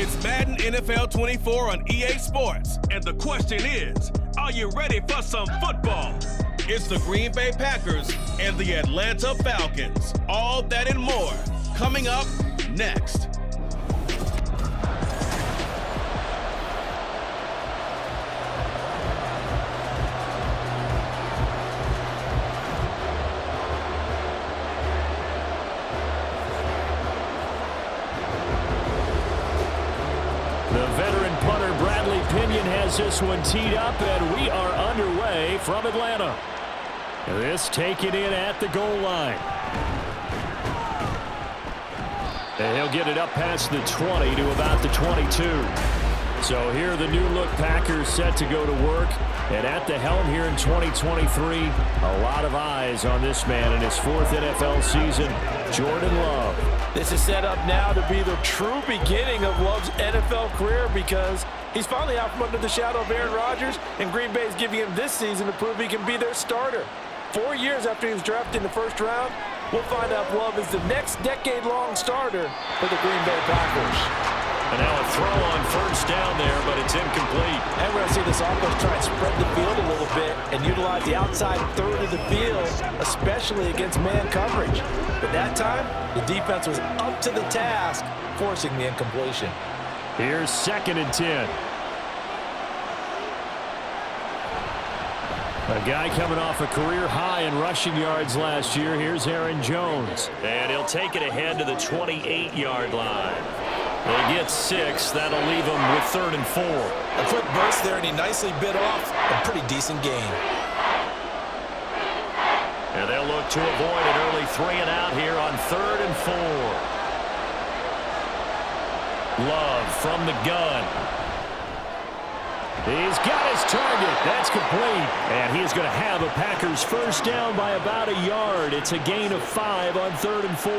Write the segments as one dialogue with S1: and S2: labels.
S1: It's Madden NFL 24 on EA Sports. And the question is, are you ready for some football? It's the Green Bay Packers and the Atlanta Falcons. All that and more coming up next.
S2: The veteran punter Bradley Pinion has this one teed up, and we are underway from Atlanta. This taken in at the goal line. And he'll get it up past the 20 to about the 22. So here the new look Packers set to go to work. And at the helm here in 2023, a lot of eyes on this man in his fourth NFL season, Jordan Love.
S3: This is set up now to be the true beginning of Love's NFL career because he's finally out from under the shadow of Aaron Rodgers, and Green Bay is giving him this season to prove he can be their starter. 4 years after he was drafted in the first round, we'll find out if Love is the next decade-long starter for the Green Bay Packers.
S2: And now a throw on first down there, but it's incomplete.
S3: And we're going to see this offense try and spread the field a little bit and utilize the outside third of the field, especially against man coverage. But that time, the defense was up to the task, forcing the incompletion.
S2: Here's 2nd and 10. A guy coming off a career high in rushing yards last year. Here's Aaron Jones. And he'll take it ahead to the 28-yard line. They get 6. That'll leave them with 3rd and 4.
S3: A quick burst there, and he nicely bit off a pretty decent gain.
S2: And they'll look to avoid an early 3 and out here on 3rd and 4. Love from the gun. He's got his target. That's complete. And he is going to have a Packers first down by about a yard. It's a gain of 5 on 3rd and 4.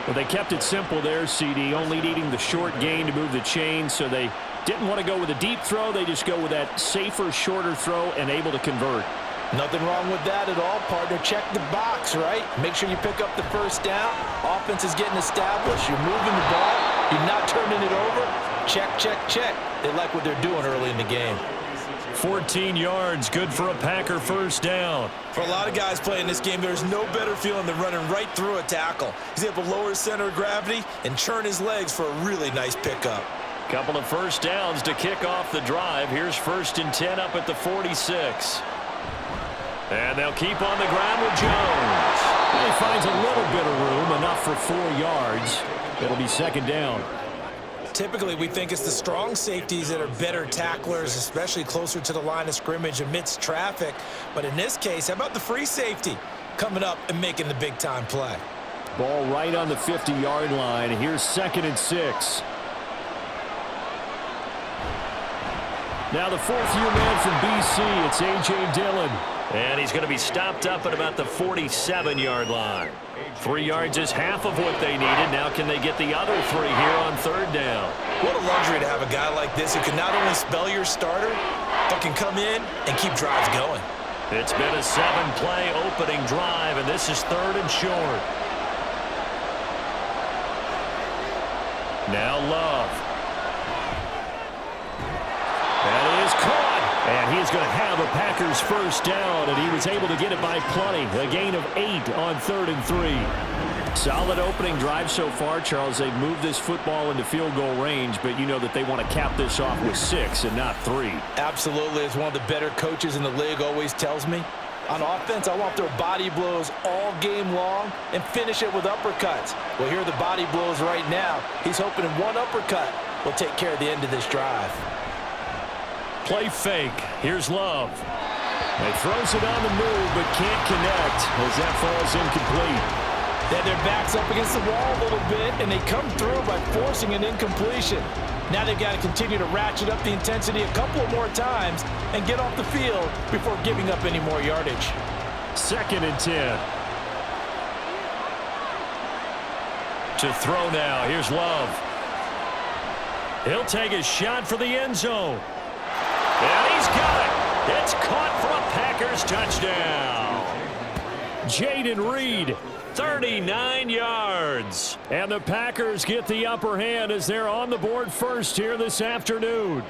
S2: Well, they kept it simple there, CD, only needing the short gain to move the chain, so they didn't want to go with a deep throw. They just go with that safer, shorter throw and able to convert.
S3: Nothing wrong with that at all, partner. Check the box, right? Make sure you pick up the first down. Offense is getting established. You're moving the ball. You're not turning it over. Check, check, check. They like what they're doing early in the game.
S2: 14 yards, good for a Packer first down.
S3: For a lot of guys playing this game, there's no better feeling than running right through a tackle. He's able to lower his center of gravity and churn his legs for a really nice pickup.
S2: Couple of first downs to kick off the drive. Here's 1st and 10 up at the 46. And they'll keep on the ground with Jones. And he finds a little bit of room, enough for 4 yards. It'll be 2nd down.
S3: Typically, we think it's the strong safeties that are better tacklers, especially closer to the line of scrimmage amidst traffic. But in this case, how about the free safety coming up and making the big-time play?
S2: Ball right on the 50-yard line. Here's 2nd and 6. Now the 4th-year man from BC, it's A.J. Dillon. And he's going to be stopped up at about the 47-yard line. 3 yards is half of what they needed. Now can they get the other 3 here on 3rd down?
S3: What a luxury to have a guy like this who can not only spell your starter, but can come in and keep drives going.
S2: It's been a 7-play opening drive, and this is 3rd and short. Now Love. That is caught. And he is going to have a Packers first down, and he was able to get it by plenty. A gain of 8 on 3rd and 3. Solid opening drive so far, Charles. They've moved this football into field goal range, but you know that they want to cap this off with 6 and not 3.
S3: Absolutely. As one of the better coaches in the league always tells me, on offense, I want their body blows all game long and finish it with uppercuts. Well, here are the body blows right now. He's hoping in one uppercut will take care of the end of this drive.
S2: Play fake. Here's Love. He throws it on the move, but can't connect as that falls incomplete.
S3: They had their backs up against the wall a little bit, and they come through by forcing an incompletion. Now they've got to continue to ratchet up the intensity a couple more times and get off the field before giving up any more yardage.
S2: 2nd and 10. To throw now. Here's Love. He'll take a shot for the end zone. And he's got it. It's caught for a Packers touchdown. Jaden Reed 39 yards. And the Packers get the upper hand as they're on the board first here this afternoon.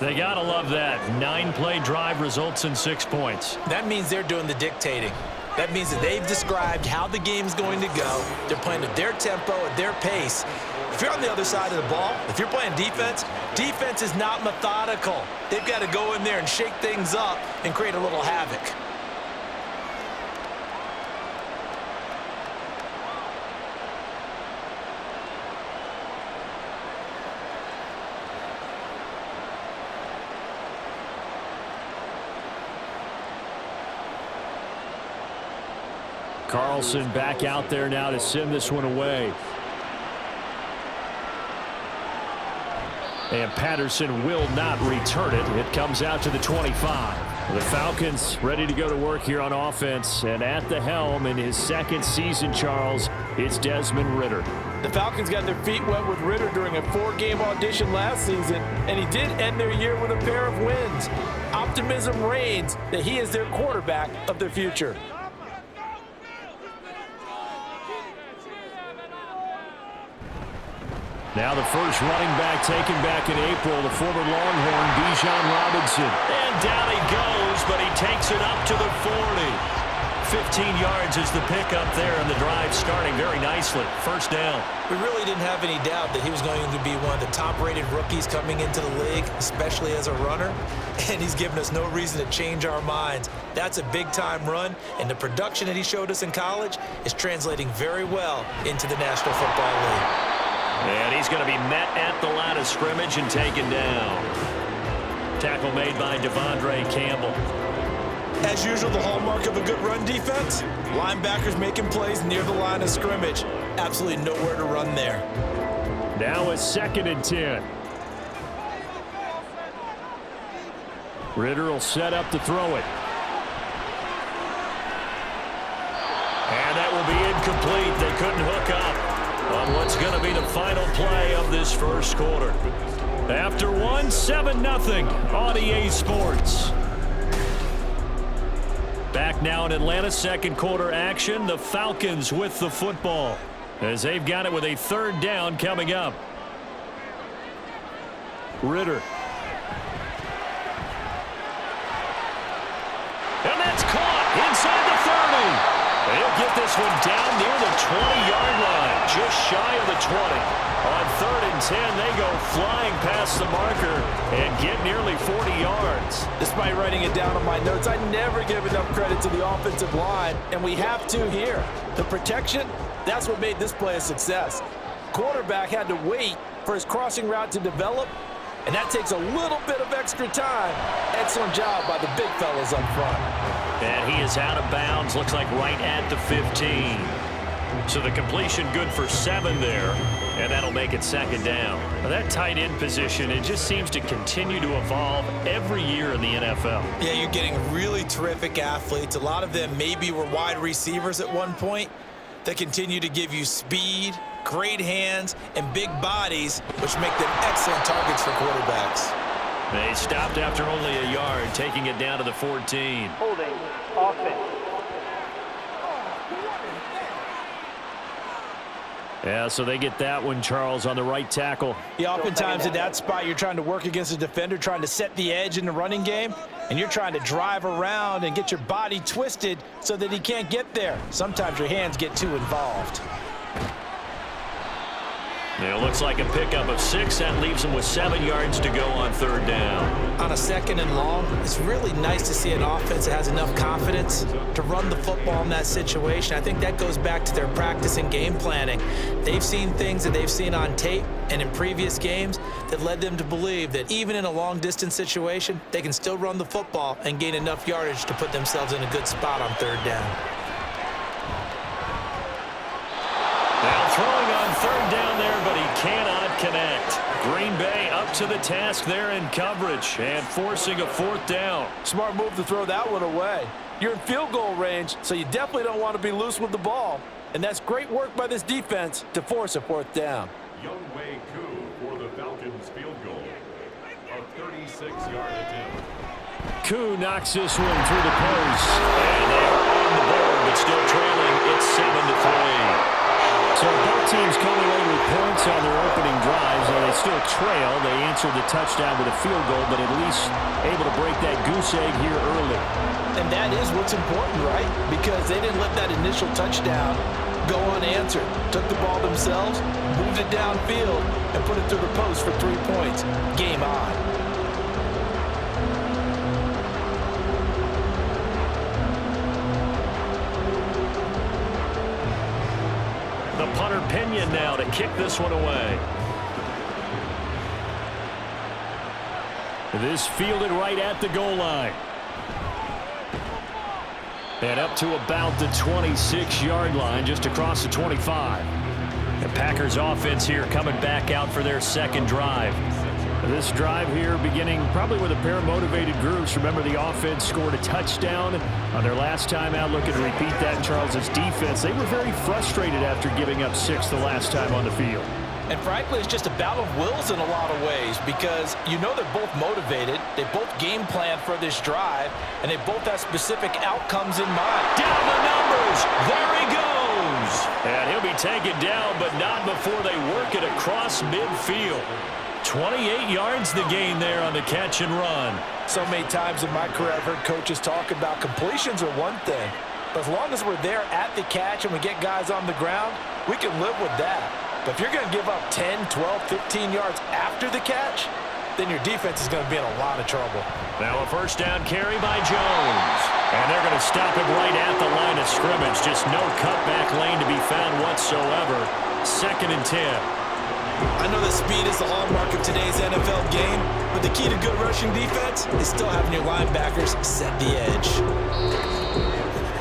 S2: They got to love that. 9-play drive results in 6 points.
S3: That means they're doing the dictating. That means that they've described how the game's going to go. They're playing at their tempo, at their pace. If you're on the other side of the ball, if you're playing defense, defense is not methodical. They've got to go in there and shake things up and create a little havoc.
S2: Carlson back out there now to send this one away. And Patterson will not return it. It comes out to the 25. The Falcons ready to go to work here on offense. And at the helm in his second season, Charles, it's Desmond Ridder.
S3: The Falcons got their feet wet with Ridder during a 4-game audition last season, and he did end their year with a pair of wins. Optimism reigns that he is their quarterback of the future.
S2: Now the first running back taken back in April, the former Longhorn, Bijan Robinson. And down he goes, but he takes it up to the 40. 15 yards is the pickup there, and the drive starting very nicely. First down.
S3: We really didn't have any doubt that he was going to be one of the top-rated rookies coming into the league, especially as a runner, and he's given us no reason to change our minds. That's a big-time run, and the production that he showed us in college is translating very well into the National Football League.
S2: And he's going to be met at the line of scrimmage and taken down. Tackle made by Devondre Campbell.
S3: As usual, the hallmark of a good run defense, linebackers making plays near the line of scrimmage. Absolutely nowhere to run there.
S2: Now a 2nd and 10. Ridder will set up to throw it. And that will be incomplete. They couldn't hook up on what's going to be the final play of this first quarter. After 1, 7-0 on EA Sports. Back now in Atlanta, second quarter action. The Falcons with the football as they've got it with a 3rd down coming up. Ridder. And that's caught inside the 30. They'll get this one down near the 20-yard line, just shy of the 20. On 3rd and 10, they go flying past the marker and get nearly 40 yards.
S3: Despite writing it down on my notes, I never give enough credit to the offensive line, and we have to here. The protection, that's what made this play a success. Quarterback had to wait for his crossing route to develop, and that takes a little bit of extra time. Excellent job by the big fellas up front.
S2: And he is out of bounds, looks like right at the 15. So the completion good for 7 there, and that'll make it 2nd down. Now that tight end position, it just seems to continue to evolve every year in the NFL.
S3: Yeah, you're getting really terrific athletes. A lot of them maybe were wide receivers at one point that continue to give you speed, great hands, and big bodies, which make them excellent targets for quarterbacks.
S2: They stopped after only a yard, taking it down to the 14.
S4: Holding offense.
S2: Yeah, so they get that one, Charles, on the right tackle.
S3: Yeah, oftentimes at that spot, you're trying to work against a defender, trying to set the edge in the running game, and you're trying to drive around and get your body twisted so that he can't get there. Sometimes your hands get too involved.
S2: It looks like a pickup of 6. That leaves him with 7 yards to go on 3rd down.
S3: On a 2nd and long, it's really nice to see an offense that has enough confidence to run the football in that situation. I think that goes back to their practice and game planning. They've seen things that they've seen on tape and in previous games that led them to believe that even in a long-distance situation, they can still run the football and gain enough yardage to put themselves in a good spot on 3rd down.
S2: Now throwing on 3rd down there, but he cannot connect. Green Bay up to the task there in coverage and forcing a 4th down.
S3: Smart move to throw that one away. You're in field goal range, so you definitely don't want to be loose with the ball. And that's great work by this defense to force a 4th down.
S5: Younghoe Koo for the Falcons field goal. A 36-yard attempt.
S2: Koo knocks this one through the post. And they are on the board but still trailing. It's 7-3. So both teams coming away with points on their opening drives, and they still trail. They answered the touchdown with a field goal, but at least able to break that goose egg here early.
S3: And that is what's important, right? Because they didn't let that initial touchdown go unanswered. Took the ball themselves, moved it downfield, and put it through the post for 3 points. Game on.
S2: The punter Pinion now to kick this one away. This fielded right at the goal line. And up to about the 26-yard line, just across the 25. The Packers offense here coming back out for their second drive. This drive here beginning probably with a pair of motivated groups. Remember, the offense scored a touchdown on their last time out. Looking to repeat that in Charles's defense. They were very frustrated after giving up 6 the last time on the field.
S3: And frankly, it's just a battle of wills in a lot of ways because you know they're both motivated. They both game plan for this drive, and they both have specific outcomes in mind.
S2: Down the numbers. There he goes. And he'll be taken down, but not before they work it across midfield. 28 yards the gain there on the catch and run.
S3: So many times in my career I've heard coaches talk about completions are one thing, but as long as we're there at the catch and we get guys on the ground, we can live with that. But if you're going to give up 10, 12, 15 yards after the catch, then your defense is going to be in a lot of trouble.
S2: Now a first down carry by Jones. And they're going to stop him right at the line of scrimmage. Just no cutback lane to be found whatsoever. 2nd and 10.
S3: I know that speed is the hallmark of today's NFL game, but the key to good rushing defense is still having your linebackers set the edge.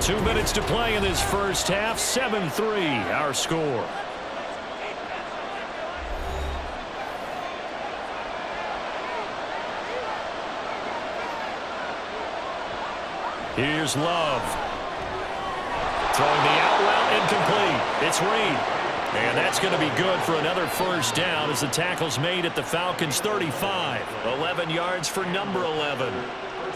S2: 2 minutes to play in this first half. 7-3 our score. Here's Love. Throwing the out route incomplete. It's Reed. And that's going to be good for another first down as the tackle's made at the Falcons' 35. 11 yards for number 11.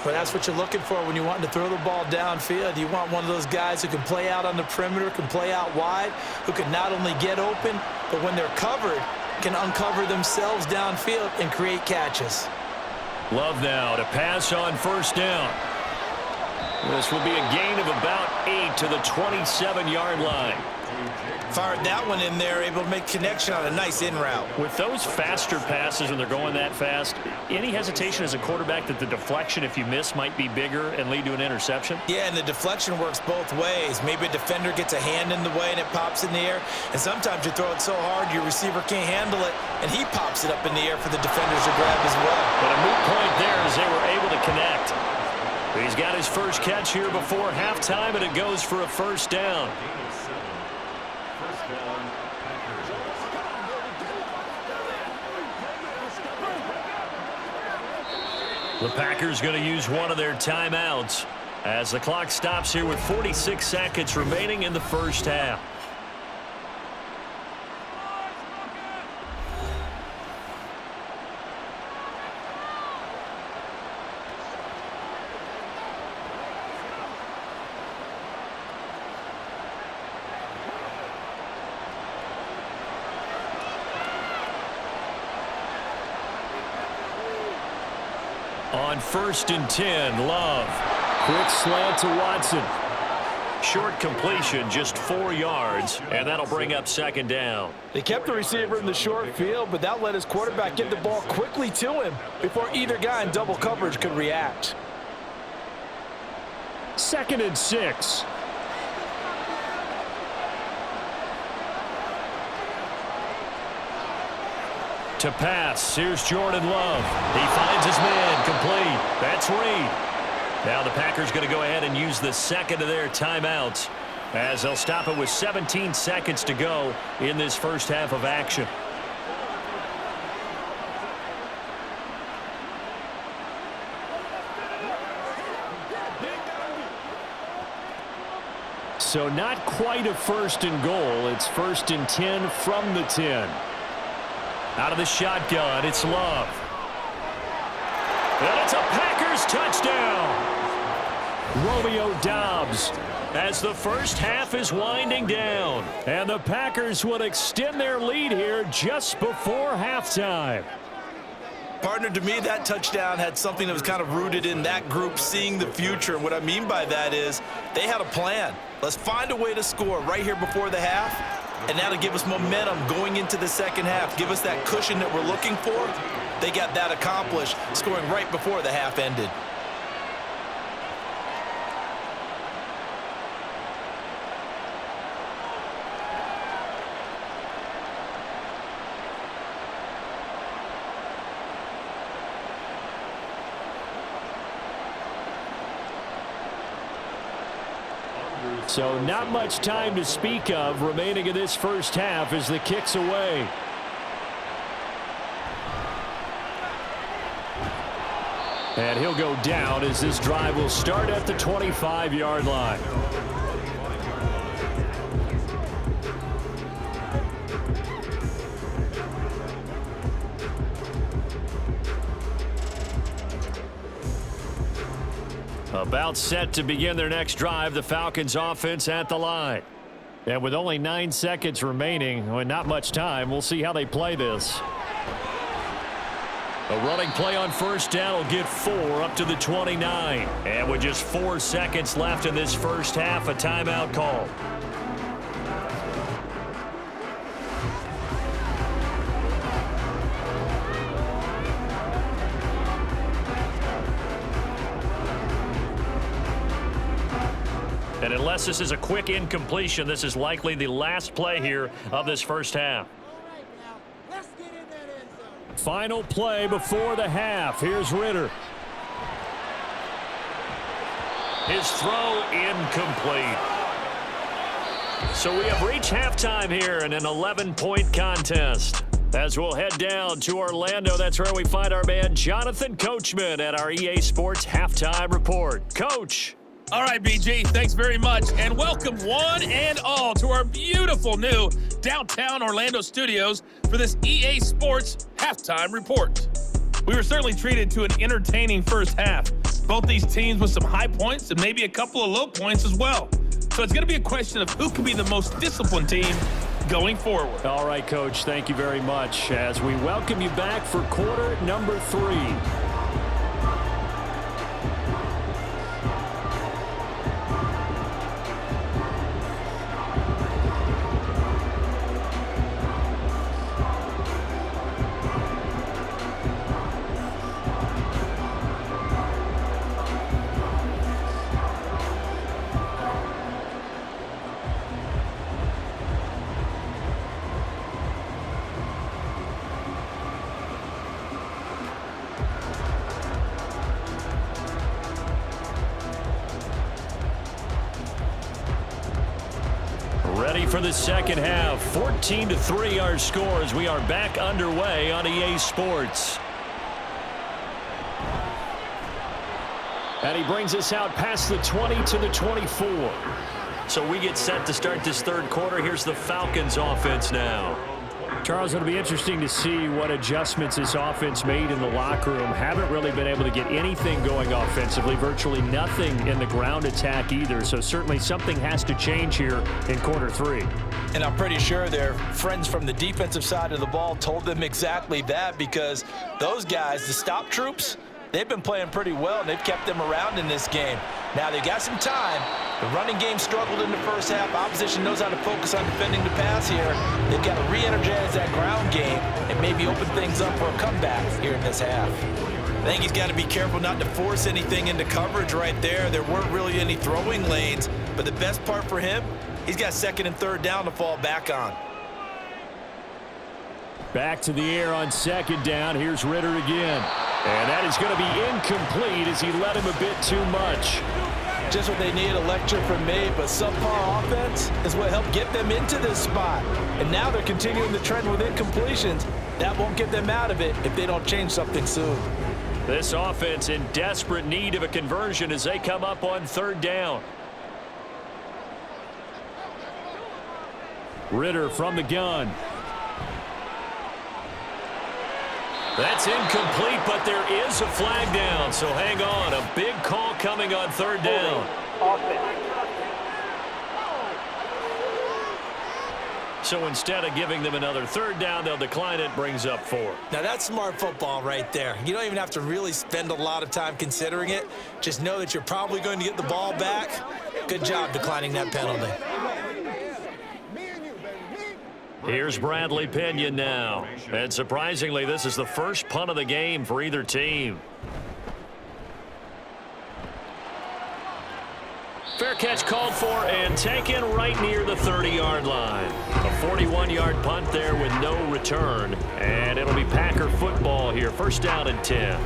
S3: But that's what you're looking for when you're wanting to throw the ball downfield. You want one of those guys who can play out on the perimeter, can play out wide, who can not only get open, but when they're covered, can uncover themselves downfield and create catches.
S2: Love now to pass on first down. This will be a gain of about 8 to the 27-yard line.
S3: Fired that one in there, able to make connection on a nice in route.
S2: With those faster passes and they're going that fast, any hesitation as a quarterback that the deflection, if you miss, might be bigger and lead to an interception?
S3: Yeah, and the deflection works both ways. Maybe a defender gets a hand in the way and it pops in the air, and sometimes you throw it so hard your receiver can't handle it, and he pops it up in the air for the defenders to grab as well.
S2: But a moot point there as they were able to connect. He's got his first catch here before halftime, and it goes for a first down. The Packers going to use one of their timeouts as the clock stops here with 46 seconds remaining in the first half. On 1st and 10, Love. Quick slant to Watson. Short completion, just 4 yards, and that'll bring up 2nd down.
S3: They kept the receiver in the short field, but that let his quarterback get the ball quickly to him before either guy in double coverage could react.
S2: 2nd and 6. To pass, here's Jordan Love. He finds his man, complete. That's Reed. Now the Packers going to go ahead and use the second of their timeouts as they'll stop it with 17 seconds to go in this first half of action. So not quite a 1st and goal. It's 1st and 10 from the 10. Out of the shotgun, it's Love. And it's a Packers touchdown. Romeo Doubs, as the first half is winding down. And the Packers will extend their lead here just before halftime.
S3: Partner, to me, that touchdown had something that was kind of rooted in that group seeing the future. And what I mean by that is they had a plan. Let's find a way to score right here before the half, and that'll give us momentum going into the second half, give us that cushion that we're looking for. They got that accomplished, scoring right before the half ended.
S2: So not much time to speak of remaining in this first half as the kick's away. And he'll go down as this drive will start at the 25-yard line. About set to begin their next drive, the Falcons offense at the line. And with only 9 seconds remaining, well, not much time, we'll see how they play this. A running play on first down will get 4 up to the 29. And with just 4 seconds left in this first half, a timeout call. And unless this is a quick incompletion, this is likely the last play here of this first half. Final play before the half. Here's Ritter. His throw incomplete. So we have reached halftime here in an 11-point contest. As we'll head down to Orlando, that's where we find our man Jonathan Coachman at our EA Sports Halftime Report. Coach.
S4: All right, BG, thanks very much, and welcome one and all to our beautiful new downtown Orlando studios for this EA Sports Halftime Report. We were certainly treated to an entertaining first half. Both these teams with some high points and maybe a couple of low points as well. So it's going to be a question of who can be the most disciplined team going forward.
S2: All right, Coach, thank you very much as we welcome you back for quarter number 3. Ready for the second half. 14-3 our score as we are back underway on EA Sports. And he brings us out past the 20 to the 24. So we get set to start this third quarter. Here's the Falcons offense now. Charles, it'll be interesting to see what adjustments this offense made in the locker room. Haven't really been able to get anything going offensively, virtually nothing in the ground attack either. So certainly something has to change here in quarter 3.
S3: And I'm pretty sure their friends from the defensive side of the ball told them exactly that, because those guys, the stop troops, they've been playing pretty well, and they've kept them around in this game. Now they got some time. The running game struggled in the first half. Opposition knows how to focus on defending the pass here. They've got to re-energize that ground game and maybe open things up for a comeback here in this half. I think he's got to be careful not to force anything into coverage right there. There weren't really any throwing lanes, but the best part for him, he's got second and third down to fall back on.
S2: Back to the air on second down. Here's Ritter again. And that is going to be incomplete as he led him a bit too much.
S3: Just what they need, a lecture from me, but subpar offense is what helped get them into this spot. And now they're continuing the trend with incompletions. That won't get them out of it if they don't change something soon.
S2: This offense in desperate need of a conversion as they come up on third down. Ritter from the gun. That's incomplete, but there is a flag down, so hang on. A big call coming on third down. So instead of giving them another third down, they'll decline it, brings up 4.
S3: Now, that's smart football right there. You don't even have to really spend a lot of time considering it. Just know that you're probably going to get the ball back. Good job declining that penalty.
S2: Here's Bradley Pinion now. And surprisingly, this is the first punt of the game for either team. Fair catch called for and taken right near the 30-yard line. A 41-yard punt there with no return. And it'll be Packer football here. First down and 10.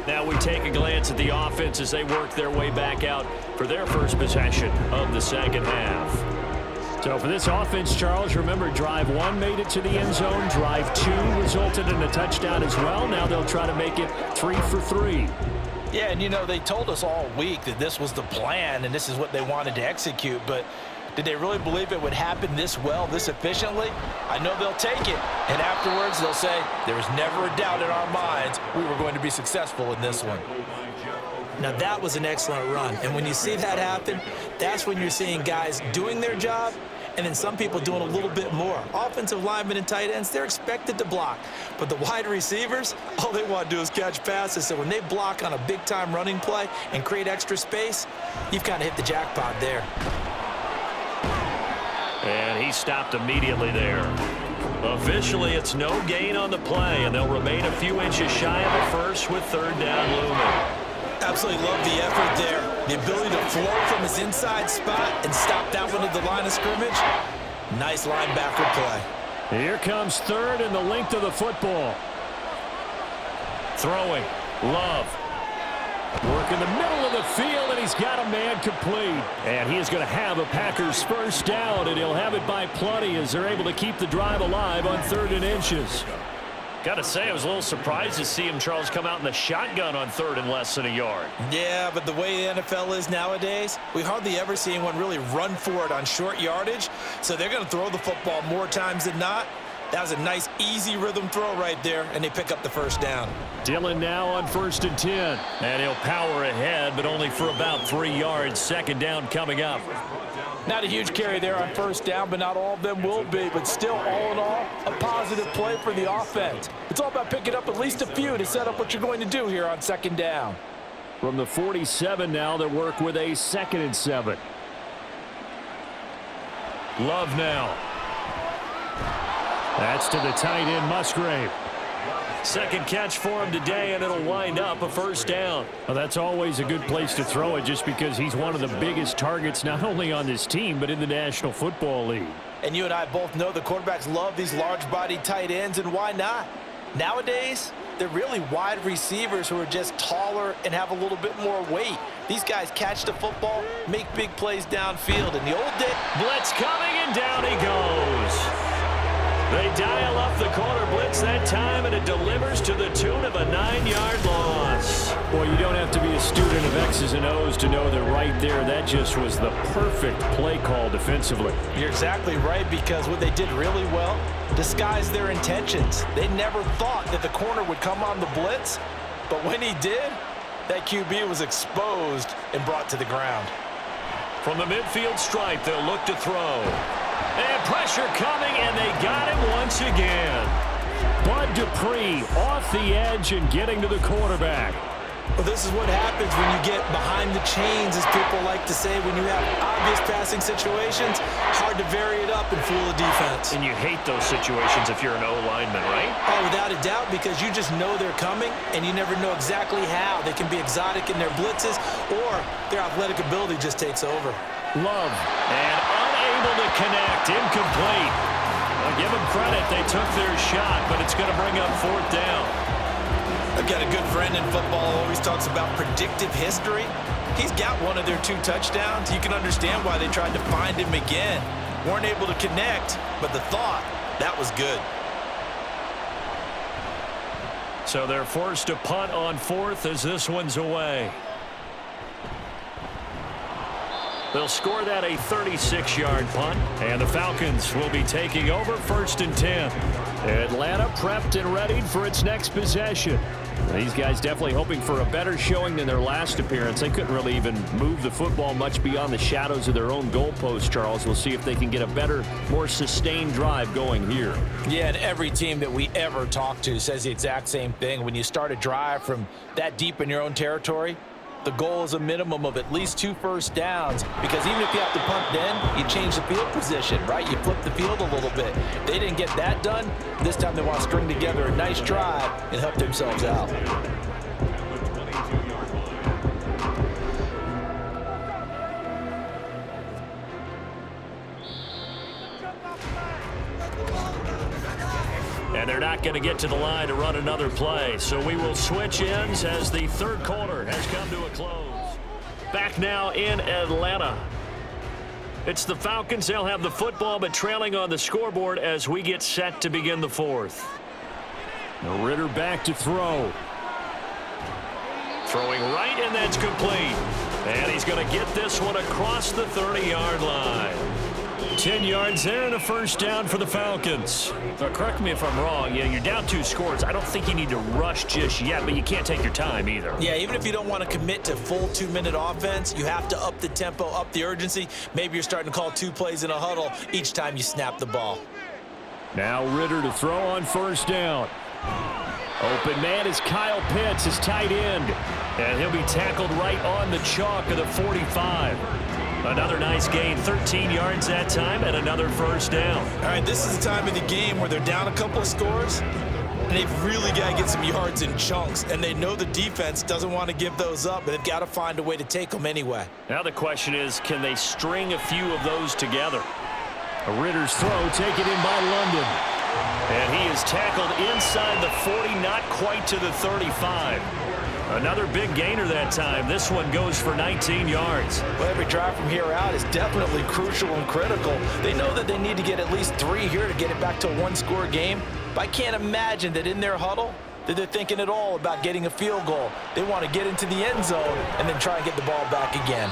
S2: Now we take a glance at the offense as they work their way back out for their first possession of the second half. So for this offense, Charles, remember, drive 1 made it to the end zone. Drive 2 resulted in a touchdown as well. Now they'll try to make it 3 for 3.
S3: Yeah, and, you know, they told us all week that this was the plan and this is what they wanted to execute, but did they really believe it would happen this well, this efficiently? I know they'll take it, and afterwards they'll say, there was never a doubt in our minds we were going to be successful in this one. Now, that was an excellent run, and when you see that happen, that's when you're seeing guys doing their job and then some people doing a little bit more. Offensive linemen and tight ends, they're expected to block. But the wide receivers, all they want to do is catch passes. So when they block on a big-time running play and create extra space, you've kind of hit the jackpot there.
S2: And he stopped immediately there. Officially, it's no gain on the play, and they'll remain a few inches shy of the first with third down looming.
S3: Absolutely love the effort there. The ability to flow from his inside spot and stop that one at the line of scrimmage. Nice linebacker play.
S2: Here comes third and the length of the football. Throwing. Love. Work in the middle of the field, and he's got a man complete. And he is going to have a Packers first down, and he'll have it by plenty as they're able to keep the drive alive on 3rd and inches. Got to say, I was a little surprised to see him, Charles, come out in the shotgun on 3rd and less than a yard.
S3: Yeah, but the way the NFL is nowadays, we hardly ever see anyone really run for it on short yardage. So they're going to throw the football more times than not. That was a nice, easy rhythm throw right there, and they pick up the first down.
S2: Dillon now on 1st and 10. And he'll power ahead, but only for about 3 yards. Second down coming up.
S3: Not a huge carry there on first down, but not all of them will be. But still, all in all, a positive play for the offense. It's all about picking up at least a few to set up what you're going to do here on 2nd down.
S2: From the 47 now, they work with a 2nd and 7. Love now. That's to the tight end, Musgrave. Second catch for him today, and it'll wind up a first down. Well, that's always a good place to throw it just because he's one of the biggest targets not only on this team but in the National Football League.
S3: And you and I both know the quarterbacks love these large-bodied tight ends, and why not? Nowadays, they're really wide receivers who are just taller and have a little bit more weight. These guys catch the football, make big plays downfield. In the old day,
S2: blitz coming, and down he goes. They dial up the corner blitz that time, and it delivers to the tune of a 9-yard loss. Boy, you don't have to be a student of X's and O's to know that right there, that just was the perfect play call defensively.
S3: You're exactly right, because what they did really well, disguised their intentions. They never thought that the corner would come on the blitz, but when he did, that QB was exposed and brought to the ground.
S2: From the midfield stripe, they'll look to throw. And pressure coming, and they got him once again. Bud Dupree off the edge and getting to the quarterback.
S3: Well, this is what happens when you get behind the chains, as people like to say, when you have obvious passing situations. Hard to vary it up and fool the defense.
S2: And you hate those situations if you're an O-lineman, right?
S3: Oh, without a doubt, because you just know they're coming, and you never know exactly how. They can be exotic in their blitzes, or their athletic ability just takes over.
S2: Love, and unable to connect, incomplete. I'll give them credit, they took their shot, but it's going to bring up 4th down.
S3: I've got a good friend in football who always talks about predictive history. He's got one of their 2 touchdowns. You can understand why they tried to find him again. Weren't able to connect, but the thought, that was good.
S2: So they're forced to punt on 4th as this one's away. They'll score that a 36-yard punt, and the Falcons will be taking over 1st and 10. Atlanta prepped and ready for its next possession. These guys definitely hoping for a better showing than their last appearance. They couldn't really even move the football much beyond the shadows of their own goalpost, Charles. We'll see if they can get a better, more sustained drive going here.
S3: Yeah, and every team that we ever talk to says the exact same thing. When you start a drive from that deep in your own territory, the goal is a minimum of at least 2 first downs, because even if you have to punt then, you change the field position, right? You flip the field a little bit. They didn't get that done. This time they want to string together a nice drive and help themselves out.
S2: And they're not going to get to the line to run another play. So we will switch ends as the third quarter has come to a close. Back now in Atlanta. It's the Falcons. They'll have the football, but trailing on the scoreboard as we get set to begin the fourth. Now Ritter back to throw. Throwing right, and that's complete. And he's going to get this one across the 30-yard line. 10 yards there and a first down for the Falcons. Now, correct me if I'm wrong. Yeah, you're down 2 scores. I don't think you need to rush just yet, but you can't take your time either.
S3: Yeah, even if you don't want to commit to full 2-minute offense, you have to up the tempo, up the urgency. Maybe you're starting to call 2 plays in a huddle each time you snap the ball.
S2: Now Ritter to throw on first down. Open man is Kyle Pitts, his tight end. And he'll be tackled right on the chalk of the 45. Another nice gain, 13 yards that time, and another first down.
S3: All right, this is the time of the game where they're down a couple of scores, and they've really got to get some yards in chunks, and they know the defense doesn't want to give those up, but they've got to find a way to take them anyway.
S2: Now the question is, can they string a few of those together? A Ritter's throw taken in by London. And he is tackled inside the 40, not quite to the 35. Another big gainer that time. This one goes for 19 yards.
S3: Well, every drive from here out is definitely crucial and critical. They know that they need to get at least 3 here to get it back to a 1-score game. But I can't imagine that in their huddle that they're thinking at all about getting a field goal. They want to get into the end zone and then try and get the ball back again.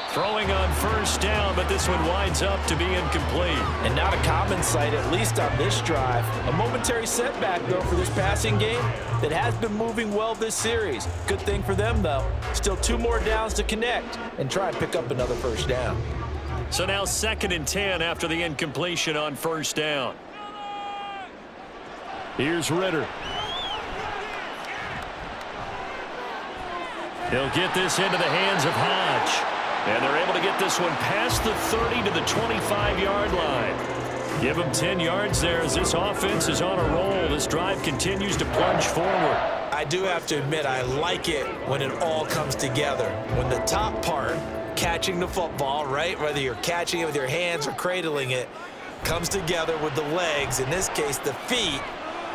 S2: Throwing on first down, but this one winds up to be incomplete.
S3: And not a common sight, at least on this drive. A momentary setback, though, for this passing game that has been moving well this series. Good thing for them, though. Still 2 more downs to connect and try and pick up another first down.
S2: So now 2nd and 10 after the incompletion on first down. Here's Ritter. He'll get this into the hands of Hodge. And they're able to get this one past the 30 to the 25-yard line. Give them 10 yards there as this offense is on a roll. This drive continues to plunge forward.
S3: I do have to admit, I like it when it all comes together. When the top part, catching the football, right, whether you're catching it with your hands or cradling it, comes together with the legs, in this case the feet,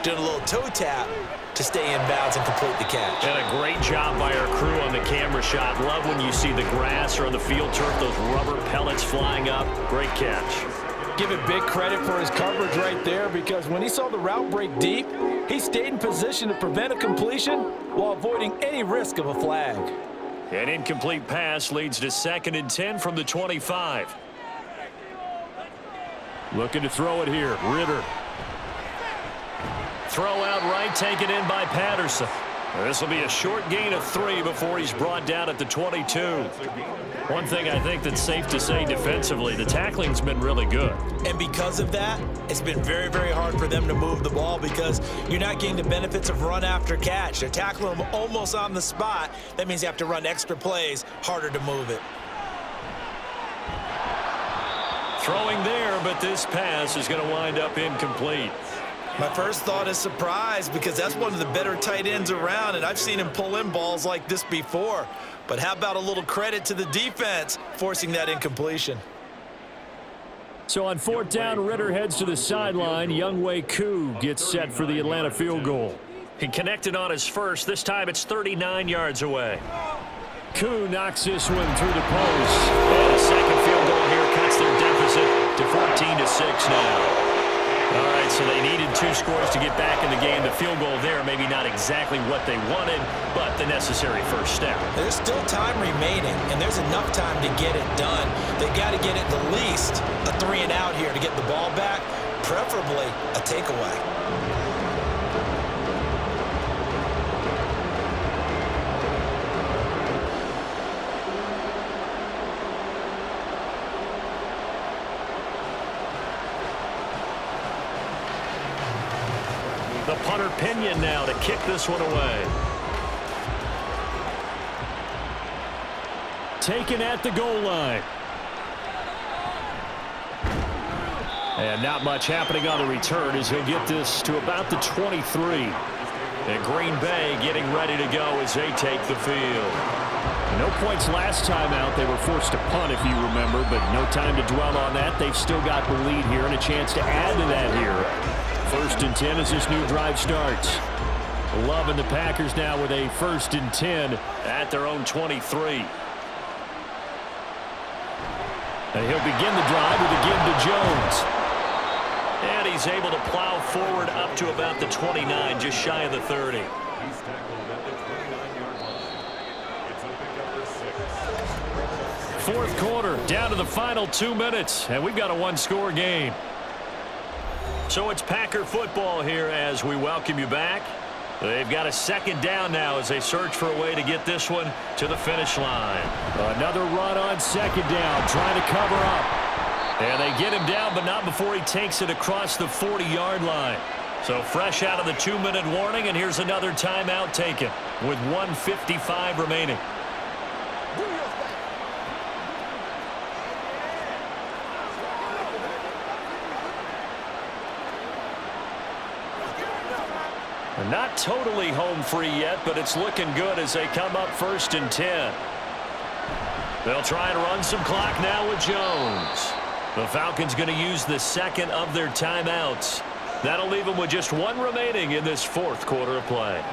S3: doing a little toe tap to stay in bounds and complete the catch.
S2: And a great job by our crew on the camera shot. Love when you see the grass or on the field turf, those rubber pellets flying up. Great catch.
S3: Give it big credit for his coverage right there, because when he saw the route break deep, he stayed in position to prevent a completion while avoiding any risk of a flag.
S2: An incomplete pass leads to 2nd and 10 from the 25. Looking to throw it here. Ritter. Throw out right, taken in by Patterson. This will be a short gain of 3 before he's brought down at the 22. One thing I think that's safe to say defensively, the tackling's been really good.
S3: And because of that, it's been very, very hard for them to move the ball, because you're not getting the benefits of run after catch. They're tackling them almost on the spot. That means you have to run extra plays, harder to move it.
S2: Throwing there, but this pass is going to wind up incomplete.
S3: My first thought is surprise, because that's one of the better tight ends around, and I've seen him pull in balls like this before. But how about a little credit to the defense forcing that incompletion?
S2: So on 4th down, Ritter heads to the sideline. Younghoe Koo gets set for the Atlanta field goal. He connected on his first. This time it's 39 yards away. Koo knocks this one through the post. And a second field goal here cuts their deficit to 14-6 now. All right, so they needed 2 scores to get back in the game. The field goal there, maybe not exactly what they wanted, but the necessary first step.
S3: There's still time remaining, and there's enough time to get it done. They got to get at the least a 3-and-out here to get the ball back, preferably a takeaway.
S2: The punter Pinion now to kick this one away. Taken at the goal line. And not much happening on the return as he'll get this to about the 23. And Green Bay getting ready to go as they take the field. No points last time out. They were forced to punt, if you remember, but no time to dwell on that. They've still got the lead here and a chance to add to that here. 1st and 10 as this new drive starts. Love and the Packers now with a 1st and 10 at their own 23. And he'll begin the drive with a give to Jones. And he's able to plow forward up to about the 29, just shy of the 30.
S5: He's tackled at the 29-yard line. It's a pickup of 6.
S2: 4th quarter, down to the final 2 minutes, and we've got a 1-score game. So it's Packer football here as we welcome you back. They've got a 2nd down now as they search for a way to get this one to the finish line. Another run on 2nd down, trying to cover up. And they get him down, but not before he takes it across the 40-yard line. So fresh out of the 2-minute warning, and here's another timeout taken with 1:55 remaining. Not totally home free yet, but it's looking good as they come up 1st and 10. They'll try and run some clock now with Jones. The Falcons going to use the 2nd of their timeouts. That'll leave them with just 1 remaining in this 4th quarter of play.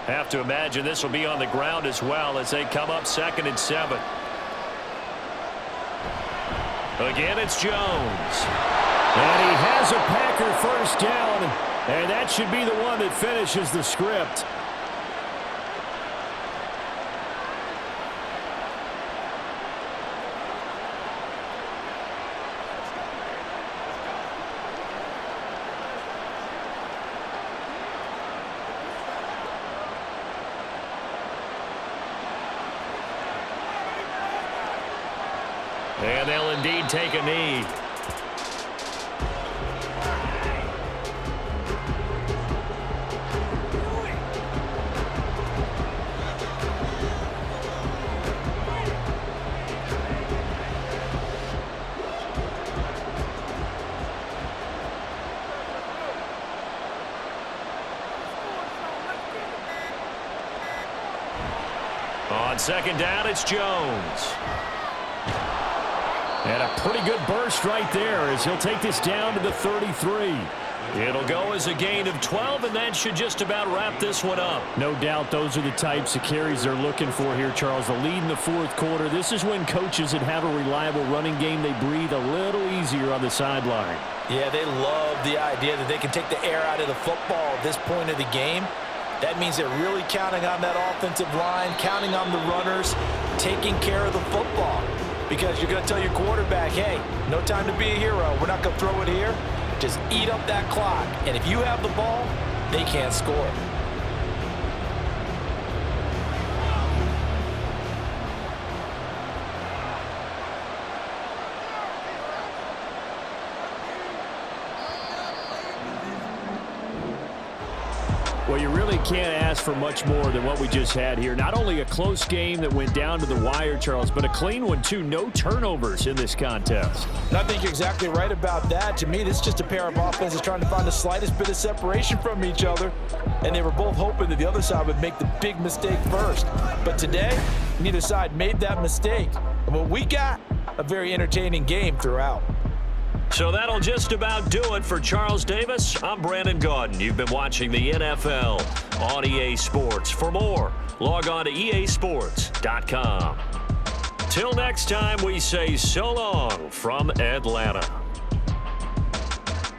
S2: Have to imagine this will be on the ground as well as they come up 2nd and 7. Again, it's Jones. And he has a Packer 1st down, and that should be the one that finishes the script. And they'll indeed take a knee. On 2nd down, it's Jones. And a pretty good burst right there as he'll take this down to the 33. It'll go as a gain of 12, and that should just about wrap this one up. No doubt those are the types of carries they're looking for here, Charles. The lead in the 4th quarter. This is when coaches that have a reliable running game, they breathe a little easier on the sideline.
S3: Yeah, they love the idea that they can take the air out of the football at this point of the game. That means they're really counting on that offensive line, counting on the runners, taking care of the football. Because you're going to tell your quarterback, hey, no time to be a hero. We're not going to throw it here. Just eat up that clock. And if you have the ball, they can't score.
S2: Well, you really can't ask for much more than what we just had here. Not only a close game that went down to the wire, Charles, but a clean one, too. No turnovers in this contest.
S3: I think you're exactly right about that. To me, this is just a pair of offenses trying to find the slightest bit of separation from each other, and they were both hoping that the other side would make the big mistake first. But today, neither side made that mistake. And what we got, a very entertaining game throughout.
S2: So that'll just about do it for Charles Davis. I'm Brandon Gaudin. You've been watching the NFL on EA Sports. For more, log on to easports.com. Till next time, we say so long from Atlanta.